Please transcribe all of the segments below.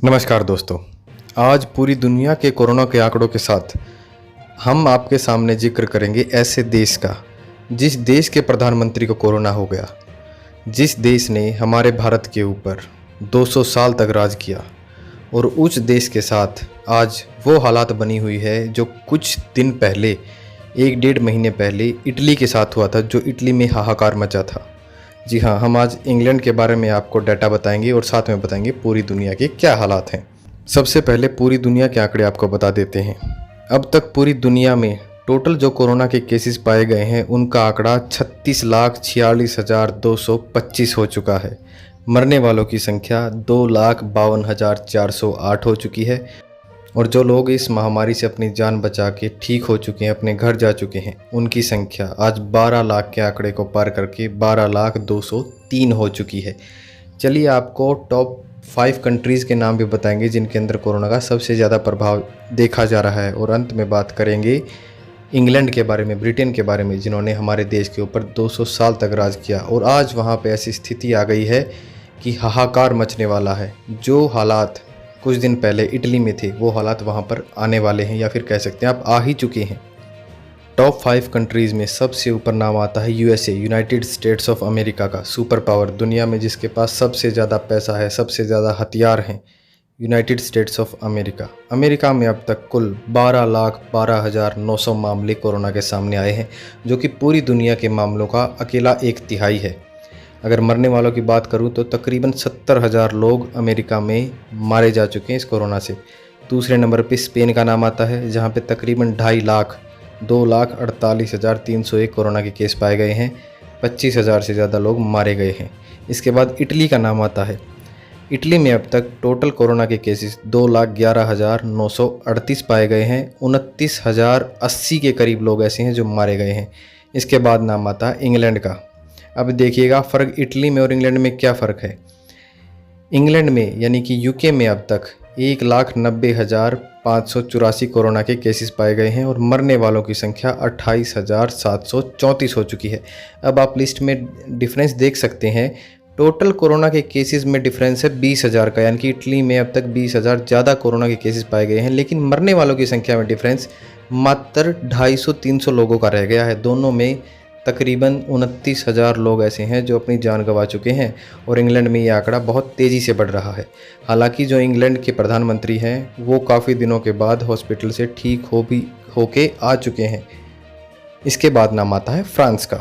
नमस्कार दोस्तों। आज पूरी दुनिया के कोरोना के आंकड़ों के साथ हम आपके सामने जिक्र करेंगे ऐसे देश का जिस देश के प्रधानमंत्री को कोरोना हो गया, जिस देश ने हमारे भारत के ऊपर 200 साल तक राज किया और उस देश के साथ आज वो हालात बनी हुई है जो कुछ दिन पहले 1-1.5 महीने पहले इटली के साथ हुआ था, जो इटली में हाहाकार मचा था। जी हाँ, हम आज इंग्लैंड के बारे में आपको डाटा बताएंगे और साथ में बताएंगे पूरी दुनिया के क्या हालात हैं। सबसे पहले पूरी दुनिया के आंकड़े आपको बता देते हैं। अब तक पूरी दुनिया में टोटल जो कोरोना के केसेस पाए गए हैं उनका आंकड़ा 36,46,225 हो चुका है। मरने वालों की संख्या 2,52,408 हो चुकी है और जो लोग इस महामारी से अपनी जान बचा के ठीक हो चुके हैं, अपने घर जा चुके हैं, उनकी संख्या आज 12 लाख के आंकड़े को पार करके 12,02,03 हो चुकी है। चलिए आपको टॉप 5 कंट्रीज़ के नाम भी बताएंगे जिनके अंदर कोरोना का सबसे ज़्यादा प्रभाव देखा जा रहा है और अंत में बात करेंगे इंग्लैंड के बारे में, ब्रिटेन के बारे में, जिन्होंने हमारे देश के ऊपर 200 साल तक राज किया और आज वहाँ पे ऐसी स्थिति आ गई है कि हाहाकार मचने वाला है। जो हालात कुछ दिन पहले इटली में थे वो हालात वहाँ पर आने वाले हैं, या फिर कह सकते हैं आप आ ही चुके हैं। टॉप 5 कंट्रीज़ में सबसे ऊपर नाम आता है USA, United states of America का, सुपर पावर, दुनिया में जिसके पास सबसे ज़्यादा पैसा है, सबसे ज़्यादा हथियार हैं, United states of America. America में अब तक कुल 12,12,900 मामले कोरोना के सामने आए हैं, जो कि पूरी दुनिया के मामलों का अकेला 1/3 है। अगर मरने वालों की बात करूं तो तकरीबन 70,000 लोग अमेरिका में मारे जा चुके हैं इस कोरोना से। दूसरे नंबर पे स्पेन का नाम आता है, जहां पे तकरीबन 2.5 लाख 2,48,301 कोरोना के केस पाए गए हैं। 25,000 से ज़्यादा लोग मारे गए हैं। इसके बाद इटली का नाम आता है। इटली में अब तक टोटल कोरोना के केसेस 2,11,938 पाए गए हैं। 29,080 के करीब लोग ऐसे हैं जो मारे गए हैं। इसके बाद नाम आता है इंग्लैंड का। अब देखिएगा फ़र्क इटली में और इंग्लैंड में क्या फ़र्क है। इंग्लैंड में यानी कि यूके में अब तक 1,90,584 कोरोना के केसेस पाए गए हैं और मरने वालों की संख्या 28,734 हो चुकी है। अब आप लिस्ट में डिफरेंस देख सकते हैं। टोटल कोरोना के केसेस में डिफरेंस है 20,000 का, यानी कि इटली में अब तक 20,000 ज़्यादा कोरोना के केसेस पाए गए हैं, लेकिन मरने वालों की संख्या में डिफरेंस मात्र 250-300 लोगों का रह गया है। दोनों में तकरीबन 29,000 लोग ऐसे हैं जो अपनी जान गंवा चुके हैं और इंग्लैंड में ये आंकड़ा बहुत तेज़ी से बढ़ रहा है। हालांकि जो इंग्लैंड के प्रधानमंत्री हैं वो काफ़ी दिनों के बाद हॉस्पिटल से ठीक होके आ चुके हैं। इसके बाद नाम आता है फ्रांस का।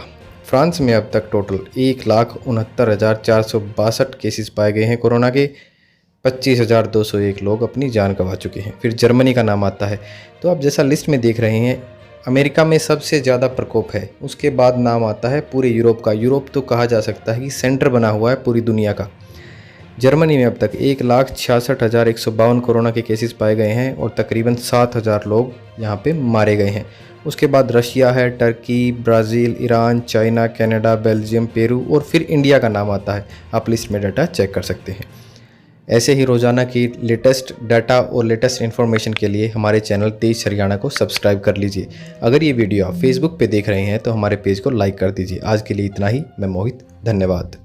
फ्रांस में अब तक टोटल 1,69,462 केसेस पाए गए हैं कोरोना के। 25,201 लोग अपनी जान गंवा चुके हैं। फिर जर्मनी का नाम आता है। तो आप जैसा लिस्ट में देख रहे हैं, अमेरिका में सबसे ज़्यादा प्रकोप है। उसके बाद नाम आता है पूरे यूरोप का। यूरोप तो कहा जा सकता है कि सेंटर बना हुआ है पूरी दुनिया का। जर्मनी में अब तक 1,66,152 कोरोना के केसेस पाए गए हैं और तकरीबन 7,000 लोग यहाँ पे मारे गए हैं। उसके बाद रशिया है, Turkey, Brazil, Iran, China, Canada, Belgium, Peru और फिर इंडिया का नाम आता है। आप लिस्ट में डाटा चेक कर सकते हैं। ऐसे ही रोज़ाना की लेटेस्ट डाटा और लेटेस्ट इन्फॉर्मेशन के लिए हमारे चैनल तेज हरियाणा को सब्सक्राइब कर लीजिए। अगर ये वीडियो आप फेसबुक पे देख रहे हैं तो हमारे पेज को लाइक कर दीजिए। आज के लिए इतना ही। मैं मोहित, धन्यवाद।